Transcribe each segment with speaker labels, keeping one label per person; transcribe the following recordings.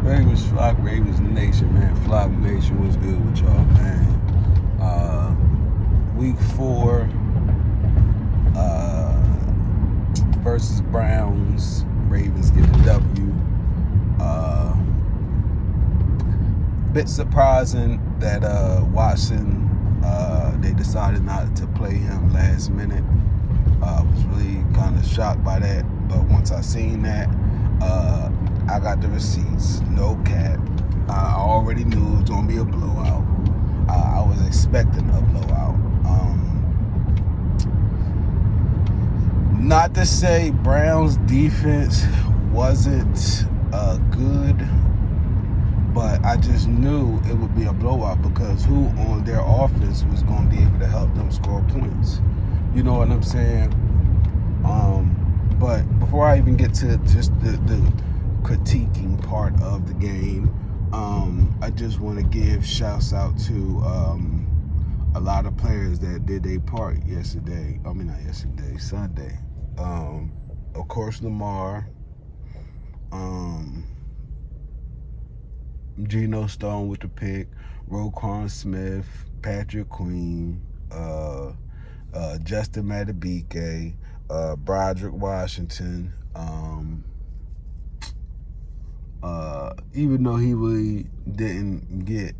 Speaker 1: Ravens, Flock, Ravens Nation, man. Flock Nation, what's good with y'all, man? Week 4 versus Browns. Ravens get the W. Bit surprising that Watson, they decided not to play him last minute. I was really kind of shocked by that. But once I seen that, I got the receipts. No cap. I already knew it was going to be a blowout. I was expecting a blowout. Not to say Browns defense wasn't good, but I just knew it would be a blowout because who on their offense was going to be able to help them score points? You know what I'm saying? But before I even get to just the critiquing part of the game, I just want to give shouts out to a lot of players that did their part yesterday. I mean, not yesterday, Sunday. Of course, Lamar, Geno Stone with the pick, Roquan Smith, Patrick Queen, Justin Madubuike, Broderick Washington. Even though he really didn't get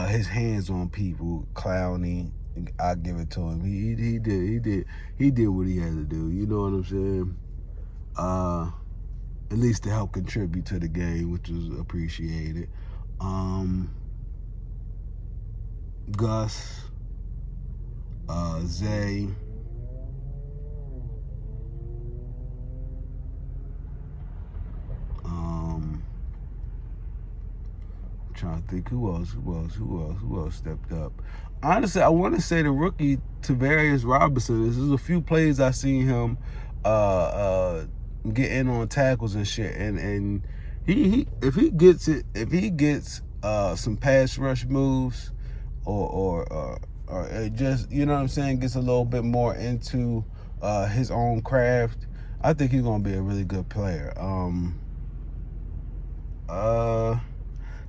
Speaker 1: his hands on people, Clowney, I give it to him. He did what he had to do. You know what I'm saying? At least to help contribute to the game, which was appreciated. Gus, Zay, trying to think who else stepped up. Honestly, I want to say the rookie Tavarius Robinson. This is a few plays I seen him get in on tackles and shit, and he if he gets some pass rush moves or just, you know what I'm saying, gets a little bit more into his own craft, I think he's gonna be a really good player.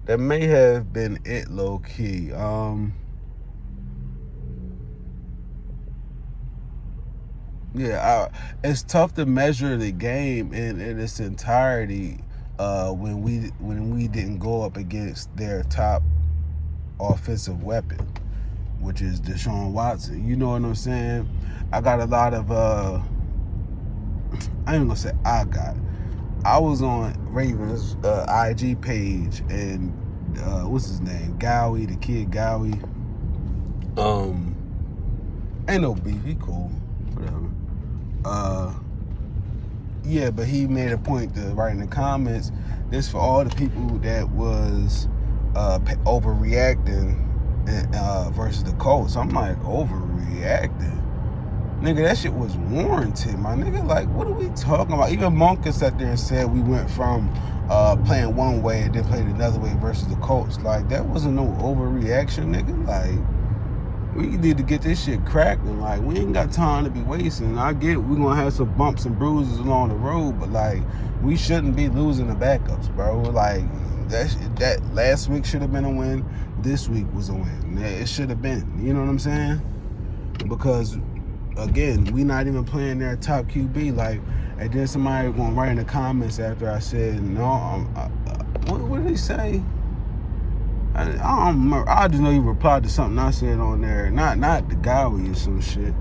Speaker 1: That may have been it, low key. It's tough to measure the game in its entirety when we didn't go up against their top offensive weapon, which is Deshaun Watson. You know what I'm saying? I got a lot of I ain't gonna say I was on Ravens IG page, and what's his name? Gowie, the kid Gowie. Ain't no beef, he cool, whatever. But he made a point to write in the comments, this for all the people that was overreacting versus the Colts. I'm like, overreacting? Nigga, that shit was warranted, my nigga. Like, what are we talking about? Even Monken sat there and said we went from playing one way and then played another way versus the Colts. Like, that wasn't no overreaction, nigga. Like, we need to get this shit cracking. Like, we ain't got time to be wasting. I get we're going to have some bumps and bruises along the road, but, like, we shouldn't be losing the backups, bro. Like, that last week should have been a win. This week was a win. It should have been. You know what I'm saying? Because, again, we not even playing their top QB. Like, and then somebody going to write in the comments after I said, no, what did he say? I don't remember. I just know he replied to something I said on there. Not the guy or some shit.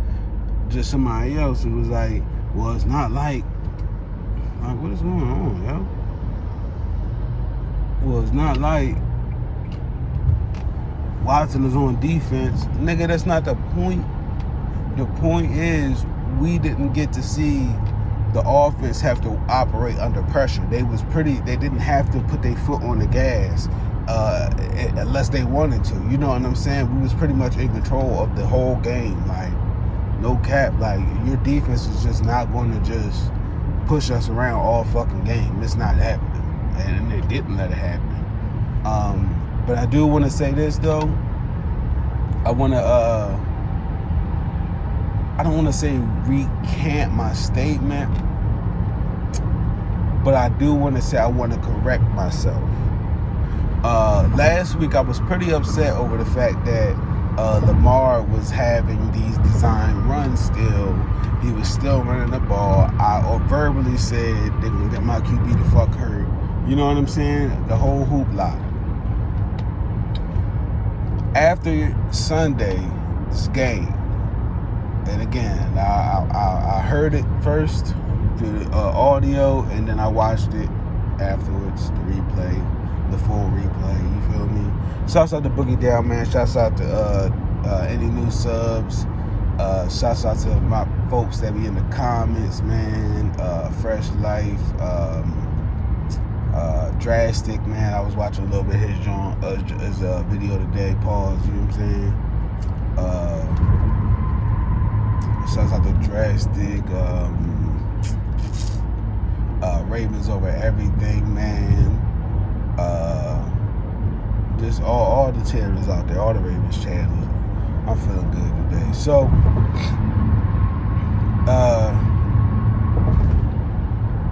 Speaker 1: Just somebody else. And was like, well, it's not like what is going on, yo? Well, it's not like Watson is on defense. Nigga, that's not the point. The point is we didn't get to see the offense have to operate under pressure. They didn't have to put their foot on the gas unless they wanted to. You know what I'm saying? We was pretty much in control of the whole game. Like, no cap. Like, your defense is just not going to just push us around all fucking game. It's not happening. And they didn't let it happen. But I do want to say this, though. I don't want to say recant my statement, but I do want to say I want to correct myself. Last week I was pretty upset over the fact that Lamar was having these design runs still. He was still running the ball. I verbally said they're going to get my QB the fuck hurt. You know what I'm saying? The whole hoopla. After Sunday's game, and again, I heard it first through the audio, and then I watched it afterwards, the replay, the full replay, you feel me? Shouts out to Boogie Down, man. Shouts out to any new subs. Shouts out to my folks that be in the comments, man. Fresh Life, Drastic, man. I was watching a little bit of his video today. Pause, you know what I'm saying? Shouts out to Drastic. Ravens over everything, man. Just all the channels out there, all the Ravens channels. I'm feeling good today. So,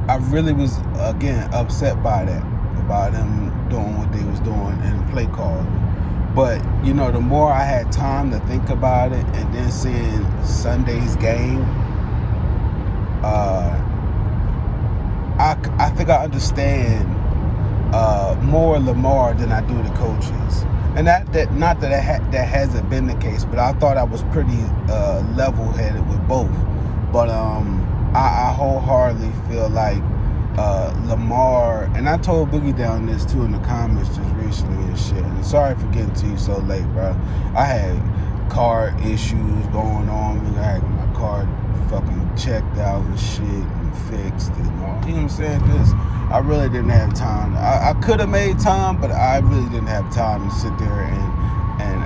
Speaker 1: I really was, again, upset by that, about them doing what they was doing in play call. But, you know, the more I had time to think about it, and then seeing Sunday's game, I think I understand more Lamar than I do the coaches. And not that hasn't been the case, but I thought I was pretty level-headed with both. But I wholeheartedly feel like Lamar, and I told Boogie Down this too in the comments just recently and shit. And sorry for getting to you so late, bro. I had car issues going on. I had my car fucking checked out and shit and fixed and all. You know what I'm saying? I really didn't have time. I could have made time, but I really didn't have time to sit there and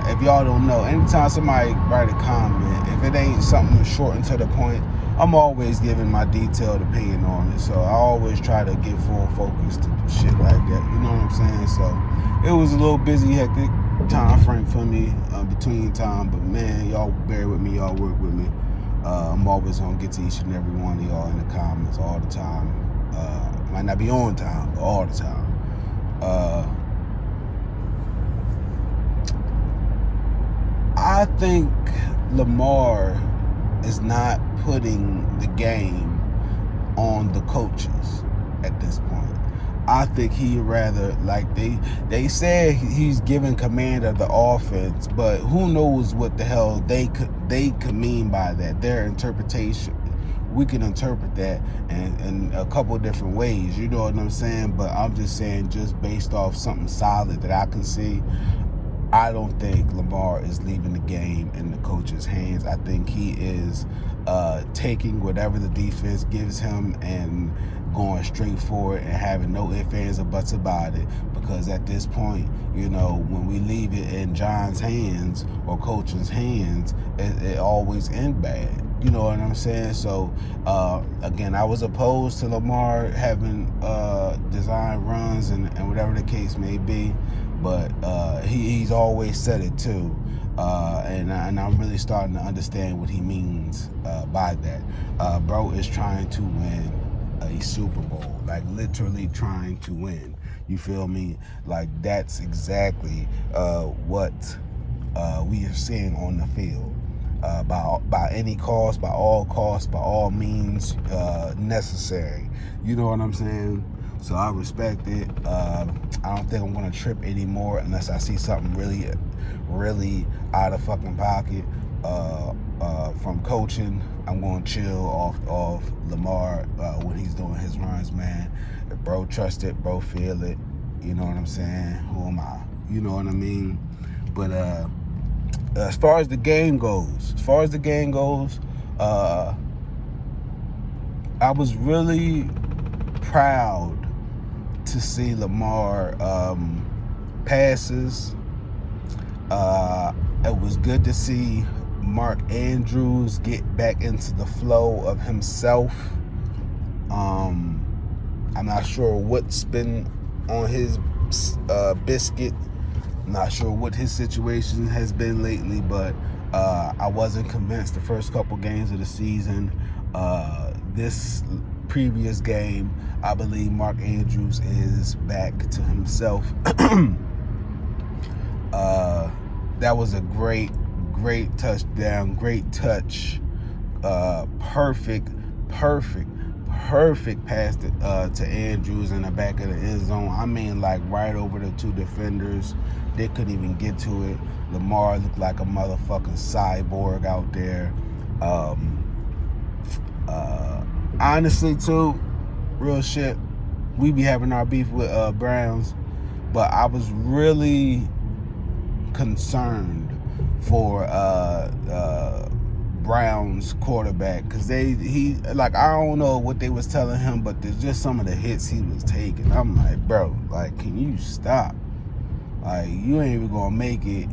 Speaker 1: if y'all don't know, anytime somebody write a comment, if it ain't something short and to the point, I'm always giving my detailed opinion on it. So I always try to get full focus to shit like that. You know what I'm saying? So it was a little busy, hectic time frame for me between time, but man, y'all bear with me, y'all work with me. I'm always gonna get to each and every one of y'all in the comments all the time. Might not be on time, but all the time. I think Lamar is not putting the game on the coaches at this point. I think he rather, like they said he's giving command of the offense, but who knows what the hell they could mean by that. Their interpretation, we can interpret that in a couple of different ways, you know what I'm saying? But I'm just saying, just based off something solid that I can see, I don't think Lamar is leaving the game in the coach's hands. I think he is taking whatever the defense gives him and going straight for it and having no ifs, ands, or buts about it. Because at this point, you know, when we leave it in John's hands or coach's hands, it always ends bad. You know what I'm saying? So, again, I was opposed to Lamar having design runs and whatever the case may be. But he's always said it too, and I'm really starting to understand what he means by that. Bro is trying to win a Super Bowl, like literally trying to win. You feel me? Like that's exactly what we are seeing on the field. By any cost, by all means necessary. You know what I'm saying? So I respect it. I don't think I'm gonna trip anymore unless I see something really, really out of fucking pocket from coaching. I'm gonna chill off Lamar when he's doing his runs, man. If bro trust it, bro feel it. You know what I'm saying? Who am I? You know what I mean? But as far as the game goes, I was really proud to see Lamar passes. It was good to see Mark Andrews get back into the flow of himself. I'm not sure what's been on his biscuit. I'm not sure what his situation has been lately, but I wasn't convinced the first couple games of the season. This previous game, I believe Mark Andrews is back to himself. That was a great touchdown, great touch, perfect pass to Andrews in the back of the end zone. I mean, like right over the two defenders. They couldn't even get to it. Lamar looked like a motherfucking cyborg out there. Honestly, too, real shit, we be having our beef with Browns, but I was really concerned for Browns quarterback, because I don't know what they was telling him, but there's just some of the hits he was taking. I'm like, bro, like, can you stop? Like, you ain't even gonna make it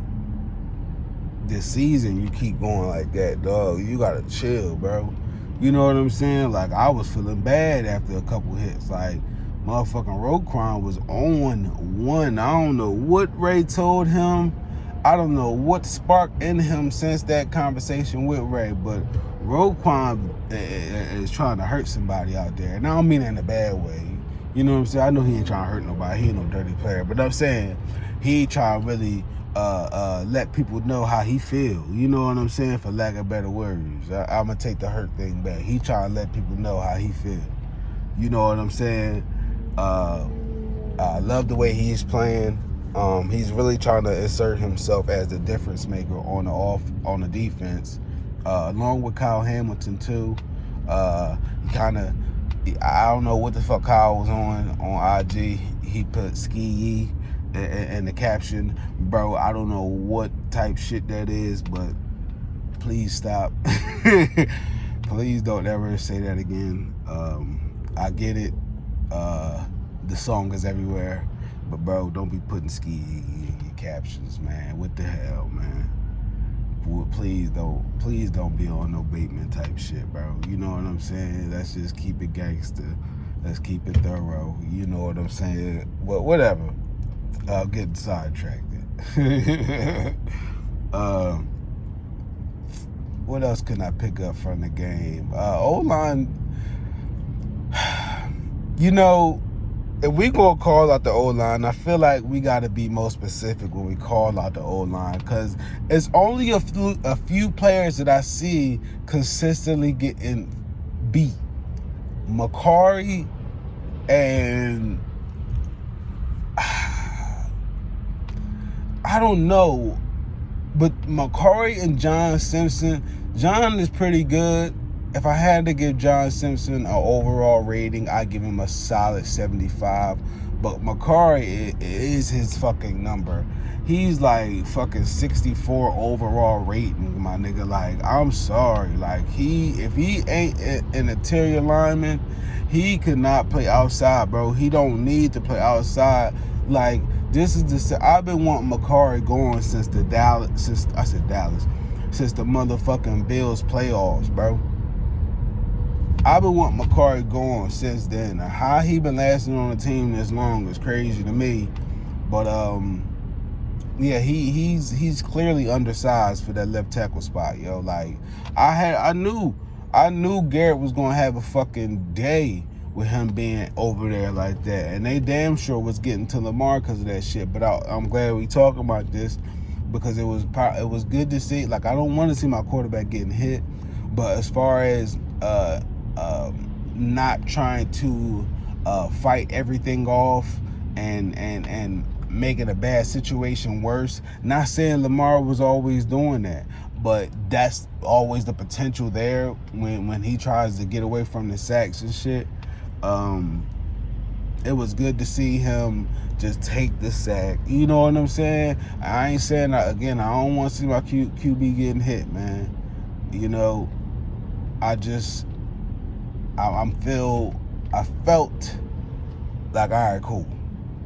Speaker 1: this season. You keep going like that, dog. You gotta chill, bro. You know what I'm saying? Like, I was feeling bad after a couple hits. Like, motherfucking Roquan was on one. I don't know what Ray told him. I don't know what sparked in him since that conversation with Ray, but Roquan is trying to hurt somebody out there. And I don't mean it in a bad way. You know what I'm saying? I know he ain't trying to hurt nobody. He ain't no dirty player. But I'm saying he trying to really let people know how he feel. You know what I'm saying? For lack of better words. I'm going to take the hurt thing back. He trying to let people know how he feel. You know what I'm saying? I love the way he's playing. He's really trying to insert himself as the difference maker on the defense, along with Kyle Hamilton too. I don't know what the fuck Kyle was on IG. He put ski in the caption, bro. I don't know what type shit that is, but please stop. Please don't ever say that again. I get it. The song is everywhere. But bro, don't be putting ski in your captions, man. What the hell, man? Please don't be on no Bateman type shit, bro. You know what I'm saying? Let's just keep it gangster. Let's keep it thorough. You know what I'm saying? Well, whatever. I'll get sidetracked. What else can I pick up from the game? O-line, you know, if we gonna call out the O-line, I feel like we gotta be more specific when we call out the O-line, because it's only a few players that I see consistently getting beat. Macari and I don't know, but Macari and John Simpson. John is pretty good. If I had to give John Simpson an overall rating, I'd give him a solid 75. But Macari is his fucking number. He's like fucking 64 overall rating, my nigga. Like, I'm sorry. Like, if he ain't an interior lineman, he could not play outside, bro. He don't need to play outside. Like, I've been wanting Macari going since the motherfucking Bills playoffs, bro. I've been wanting Macari going since then. Now, how he been lasting on the team this long is crazy to me. But yeah, he's clearly undersized for that left tackle spot, yo. Like, I knew Garrett was gonna have a fucking day with him being over there like that, and they damn sure was getting to Lamar because of that shit. But I'm glad we talking about this, because it was good to see. Like, I don't want to see my quarterback getting hit, but as far as not trying to fight everything off and making a bad situation worse. Not saying Lamar was always doing that, but that's always the potential there when he tries to get away from the sacks and shit. It was good to see him just take the sack. You know what I'm saying? I ain't saying that again. I don't want to see my QB getting hit, man. You know, I felt like, all right, cool.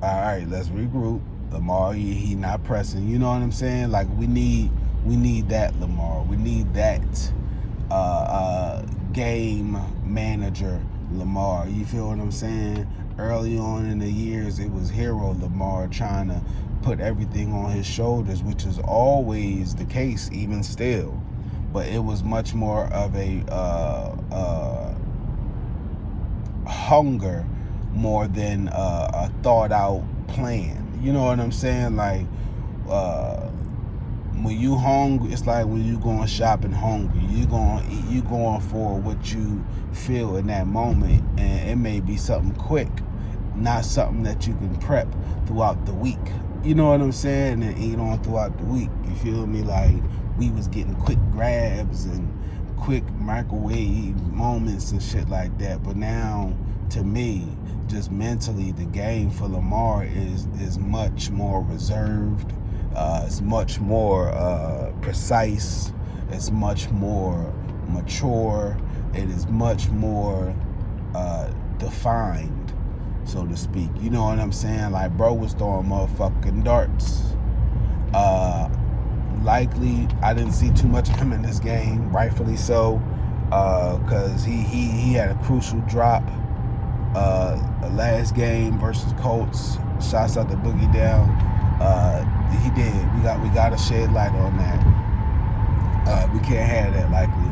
Speaker 1: All right, let's regroup. Lamar, he not pressing. You know what I'm saying? Like, we need that Lamar. We need that game manager Lamar. You feel what I'm saying? Early on in the years, it was hero Lamar trying to put everything on his shoulders, which is always the case, even still. But it was much more of a hunger more than a thought out plan. You know what I'm saying? Like, when you hungry, it's like when you going shopping hungry. You going for what you feel in that moment, and it may be something quick, not something that you can prep throughout the week. You know what I'm saying? And eat on throughout the week. You feel me? Like, we was getting quick grabs and quick microwave moments and shit like that. But now, to me, just mentally, the game for Lamar is much more reserved. It's much more precise. It's much more mature. It is much more defined, so to speak. You know what I'm saying? Like, bro was throwing motherfucking darts. Likely, I didn't see too much of him in this game, rightfully so, because he had a crucial drop last game versus Colts. Shouts out to Boogie Down. He did. We got to shed light on that. We can't have that, likely.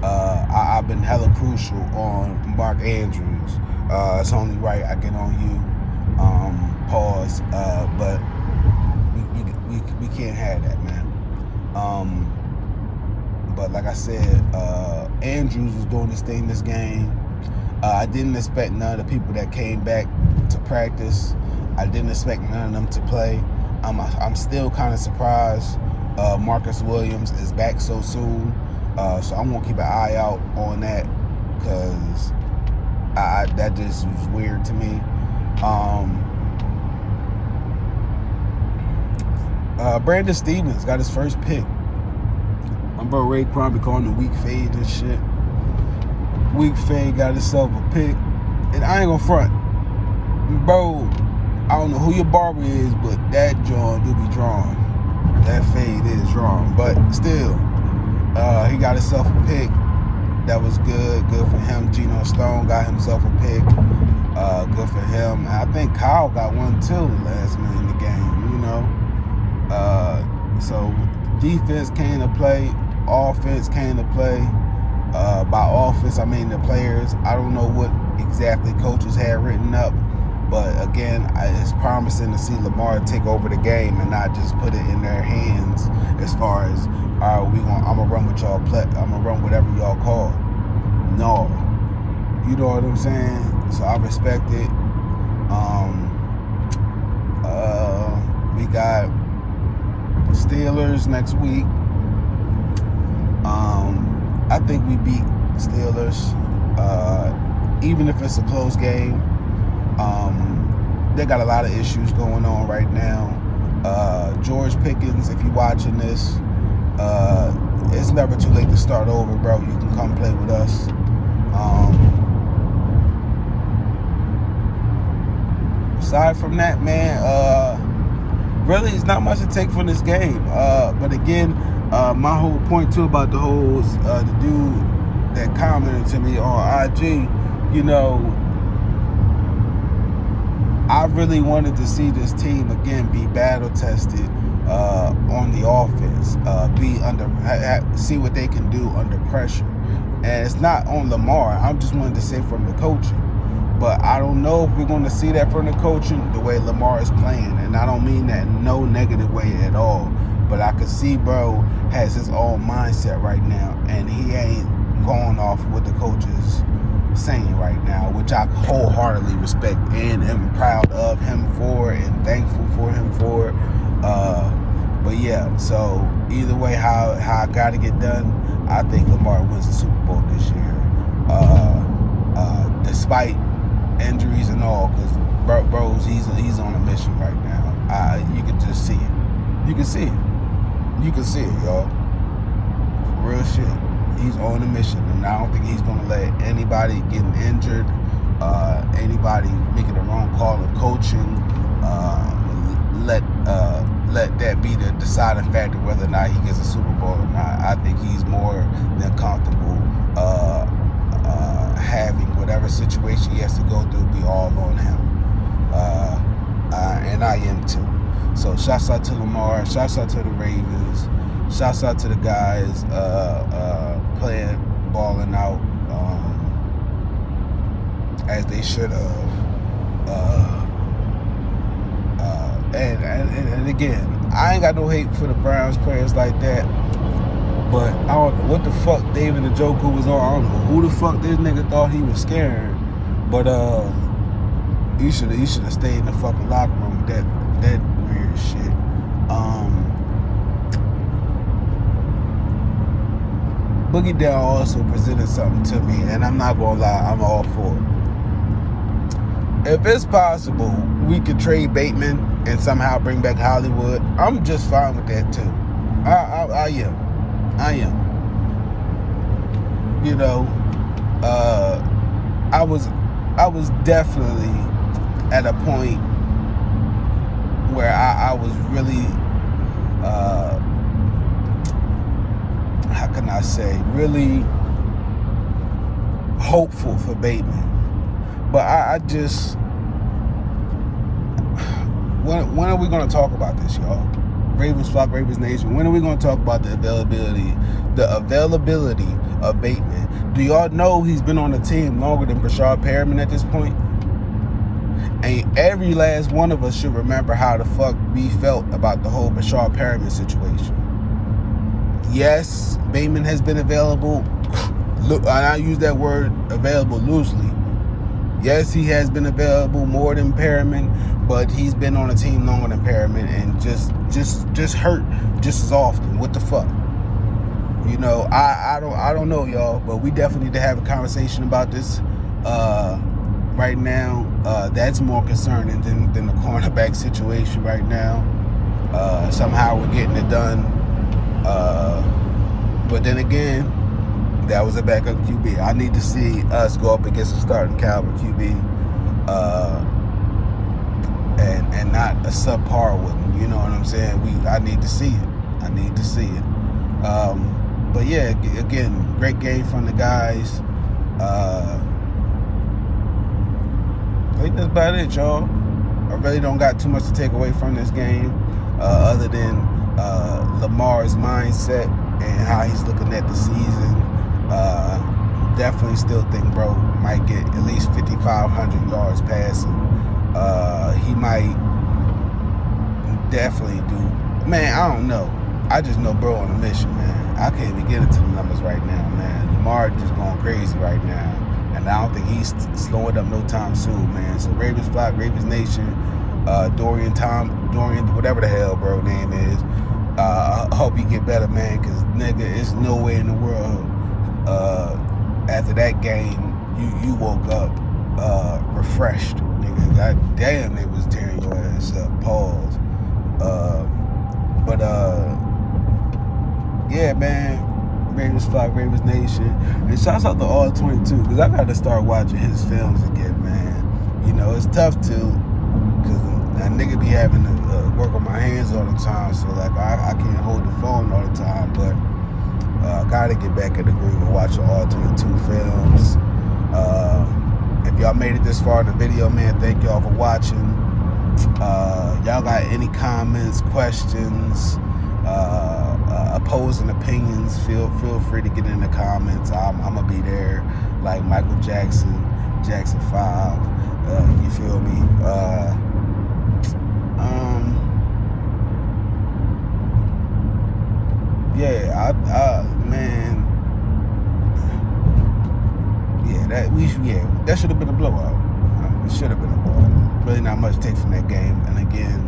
Speaker 1: I've been hella crucial on Mark Andrews. It's only right I get on you. Pause. But we can't have that, man. But like I said, Andrews was doing his thing this game. I didn't expect none of the people that came back to practice. I didn't expect none of them to play. I'm still kind of surprised Marcus Williams is back so soon. So I'm gonna keep an eye out on that, because that just was weird to me. Brandon Stevens got his first pick. My bro Raekwon be calling him weak fade and shit. Weak fade got himself a pick. And I ain't gonna front. Bro, I don't know who your barber is, but that joint do be drawn. That fade is drawn. But still, he got himself a pick. That was good. Good for him. Geno Stone got himself a pick. Good for him. And I think Kyle got one too last minute in the game, you know. So defense came to play. Offense came to play. By offense, I mean the players. I don't know what exactly coaches had written up, but again, it's promising to see Lamar take over the game and not just put it in their hands as far as, all right, I'm gonna run with y'all I'm gonna run whatever y'all call. No, you know what I'm saying? So I respect it. We got Steelers next week. I think we beat Steelers, even if it's a close game. They got a lot of issues going on right now. George Pickens, if you're watching this, it's never too late to start over, bro. You can come play with us. Aside from that, man, really, it's not much to take from this game. But again, my whole point too about the whole the dude that commented to me on IG, you know, I really wanted to see this team again be battle tested on the offense, see what they can do under pressure. And it's not on Lamar. I just wanted to say from the coaching. But I don't know if we're going to see that from the coaching the way Lamar is playing. And I don't mean that in no negative way at all. But I could see bro has his own mindset right now. And he ain't going off what the coach is saying right now, which I wholeheartedly respect and am proud of him for and thankful for him for. But yeah, so either way, how I got to get done, I think Lamar wins the Super Bowl this year. Despite injuries and all, because bros, he's on a mission right now. You can just see it. You can see it. You can see it, y'all. Real shit. He's on a mission, and I don't think he's gonna let anybody getting injured, anybody making the wrong call of coaching, let that be the deciding factor whether or not he gets a Super Bowl or not. I think he's more than comfortable having whatever situation he has to go through be all on him, and I am too. So shouts out to Lamar, shouts out to the Ravens, shouts out to the guys playing, balling out. as they should have. And again, I ain't got no hate for the Browns players like that. But I don't know what the fuck David Njoku was on. I don't know who the fuck this nigga thought he was scaring. But he should have stayed in the fucking locker room with that weird shit. Boogie Down also presented something to me, and I'm not gonna lie, I'm all for it. If it's possible, we could trade Bateman and somehow bring back Hollywood. I'm just fine with that too. I am. You know, I was definitely at a point where I was really, how can I say, really hopeful for Bateman. But I just, when are we going to talk about this, y'all? Ravens Flock, Ravens Nation. When are we going to talk about the availability of Bateman? Do y'all know he's been on the team longer than Brashad Perriman at this point? And every last one of us should remember how the fuck we felt about the whole Brashad Perriman situation. Yes, Bateman has been available. Look, I use that word available loosely. Yes, he has been available more than Perriman, but he's been on a team longer than Perriman and just hurt just as often. What the fuck? You know, I don't know, y'all, but we definitely need to have a conversation about this. Right now, that's more concerning than the cornerback situation right now. Somehow we're getting it done. But then again, that was a backup QB. I need to see us go up against a starting caliber QB, and not a subpar one. You know what I'm saying? I need to see it. But yeah, again, great game from the guys. I think that's about it, y'all. I really don't got too much to take away from this game, other than Lamar's mindset and how he's looking at the season. Definitely still think bro might get at least 5,500 yards passing. He might definitely do. Man, I don't know. I just know bro on a mission, man. I can't even get into the numbers right now, man. Lamar just going crazy right now. And I don't think he's slowing up no time soon, man. So Ravens Flock, Ravens Nation, Dorian, whatever the hell bro name is. I hope you get better, man, because nigga, it's no way in the world after that game you woke up refreshed, nigga. God damn, they was tearing your ass up. Pause. Yeah, man. Ravens Flock, Ravens Nation. And shouts out to all 22, because I got to start watching his films again, man. You know, it's tough to, because a nigga be having to work on my hands all the time, so like I can't hold the phone all the time, but I got to get back in the groove and watch all 22 films. If y'all made it this far in the video, man, thank y'all for watching. Y'all got any comments, questions, opposing opinions, feel free to get in the comments. I'm gonna be there, like Michael Jackson 5. You feel me? Yeah, man. Yeah, that should have been a blowout. It should have been a blowout. Really not much to take from that game. And again,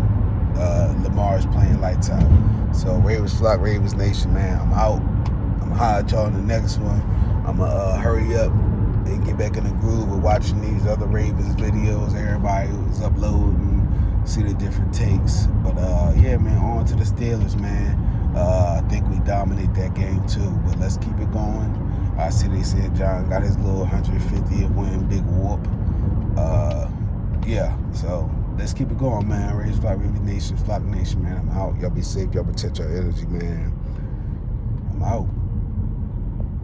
Speaker 1: Lamar is playing lights out. So Ravens Flock, Ravens Nation, man, I'm out. I'm gonna holler at y'all in the next one. I'm gonna hurry up and get back in the groove of watching these other Ravens videos. Everybody who's uploading, see the different takes. But yeah, man, on to the Steelers, man. I think we dominate that game too, but let's keep it going. I see they said John got his little 150th win, big whoop. Yeah, so let's keep it going, man. Ravens Flock, Ravens Nation, Flock Nation, man. I'm out. Y'all be safe. Y'all protect your energy, man. I'm out.